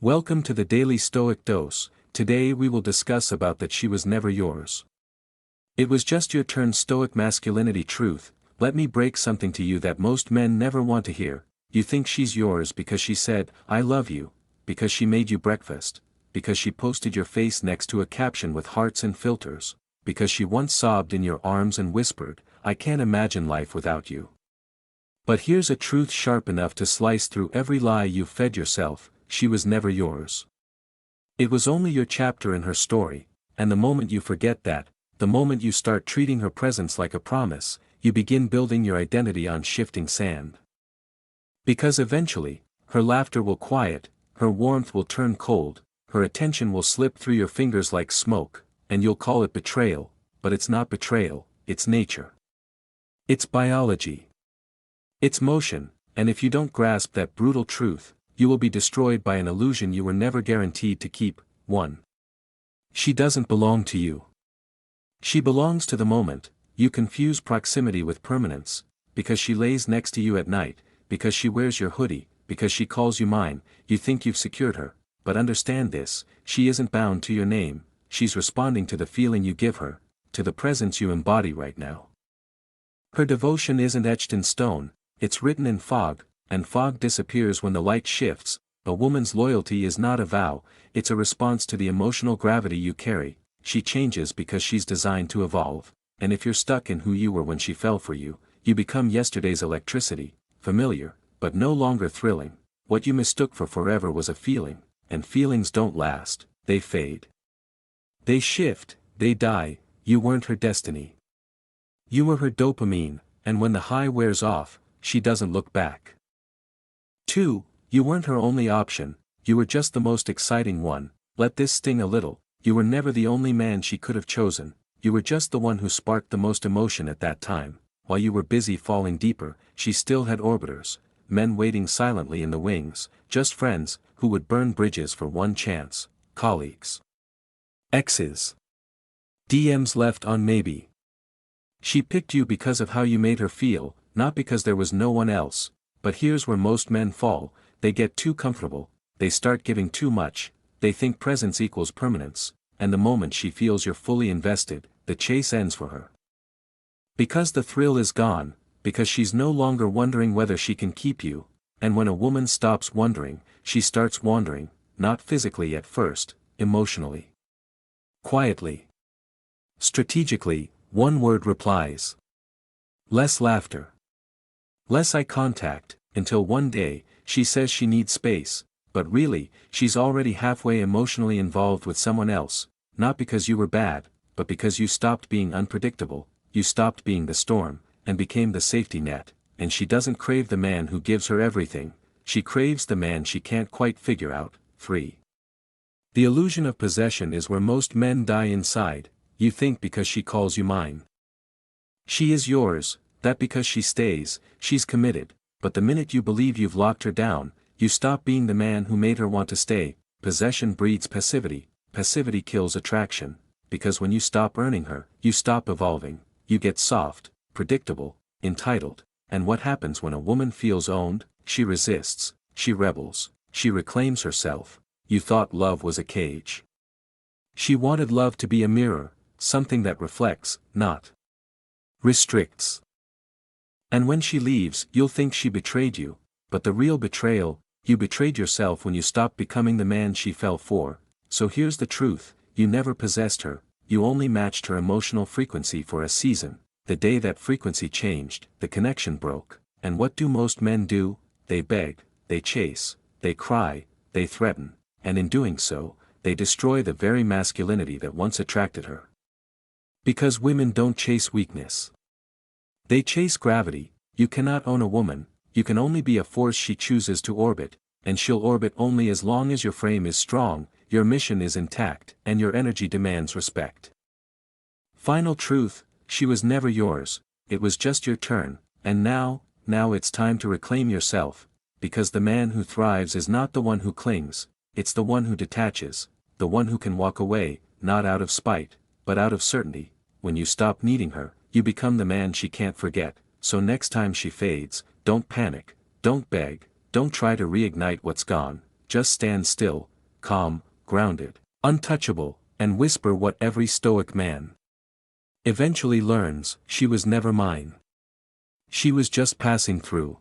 Welcome to the Daily Stoic Dose. Today we will discuss about that she was never yours. It was just your turn. Stoic masculinity truth. Let me break something to you that most men never want to hear. You think she's yours because she said, "I love you," because she made you breakfast, because she posted your face next to a caption with hearts and filters, because she once sobbed in your arms and whispered, "I can't imagine life without you." But here's a truth sharp enough to slice through every lie you've fed yourself: she was never yours. It was only your chapter in her story, and the moment you forget that, the moment you start treating her presence like a promise, you begin building your identity on shifting sand. Because eventually, her laughter will quiet, her warmth will turn cold, her attention will slip through your fingers like smoke, and you'll call it betrayal, but it's not betrayal, it's nature. It's biology. It's motion, and if you don't grasp that brutal truth, you will be destroyed by an illusion you were never guaranteed to keep. 1. She doesn't belong to you. She belongs to the moment. You confuse proximity with permanence, because she lays next to you at night, because she wears your hoodie, because she calls you mine, you think you've secured her, but understand this: she isn't bound to your name, she's responding to the feeling you give her, to the presence you embody right now. Her devotion isn't etched in stone, it's written in fog, and fog disappears when the light shifts. A woman's loyalty is not a vow, it's a response to the emotional gravity you carry. She changes because she's designed to evolve, and if you're stuck in who you were when she fell for you, you become yesterday's electricity, familiar, but no longer thrilling. What you mistook for forever was a feeling, and feelings don't last, they fade. They shift, they die. You weren't her destiny. You were her dopamine, and when the high wears off, she doesn't look back. 2. You weren't her only option, you were just the most exciting one. Let this sting a little: you were never the only man she could have chosen, you were just the one who sparked the most emotion at that time. While you were busy falling deeper, she still had orbiters, men waiting silently in the wings, just friends, who would burn bridges for one chance, colleagues, exes, DMs left on maybe. She picked you because of how you made her feel, not because there was no one else. But here's where most men fall: they get too comfortable, they start giving too much, they think presence equals permanence, and the moment she feels you're fully invested, the chase ends for her. Because the thrill is gone, because she's no longer wondering whether she can keep you, and when a woman stops wondering, she starts wandering, not physically at first, emotionally. Quietly. Strategically, one word replies. Less laughter. Less eye contact, until one day, she says she needs space, but really, she's already halfway emotionally involved with someone else, not because you were bad, but because you stopped being unpredictable, you stopped being the storm, and became the safety net. And she doesn't crave the man who gives her everything, she craves the man she can't quite figure out. 3. The illusion of possession is where most men die inside. You think because she calls you mine, she is yours, that because she stays, she's committed, but the minute you believe you've locked her down, you stop being the man who made her want to stay. Possession breeds passivity, passivity kills attraction, because when you stop earning her, you stop evolving, you get soft, predictable, entitled. And what happens when a woman feels owned? She resists, she rebels, she reclaims herself. You thought love was a cage. She wanted love to be a mirror, something that reflects, not restricts. And when she leaves, you'll think she betrayed you, but the real betrayal: you betrayed yourself when you stopped becoming the man she fell for. So here's the truth: you never possessed her, you only matched her emotional frequency for a season. The day that frequency changed, the connection broke. And what do most men do? They beg, they chase, they cry, they threaten, and in doing so, they destroy the very masculinity that once attracted her. Because women don't chase weakness. They chase gravity. You cannot own a woman, you can only be a force she chooses to orbit, and she'll orbit only as long as your frame is strong, your mission is intact, and your energy demands respect. Final truth: she was never yours, it was just your turn, and now it's time to reclaim yourself, because the man who thrives is not the one who clings, it's the one who detaches, the one who can walk away, not out of spite, but out of certainty. When you stop needing her, you become the man she can't forget. So next time she fades, don't panic, don't beg, don't try to reignite what's gone, just stand still, calm, grounded, untouchable, and whisper what every Stoic man eventually learns: she was never mine. She was just passing through.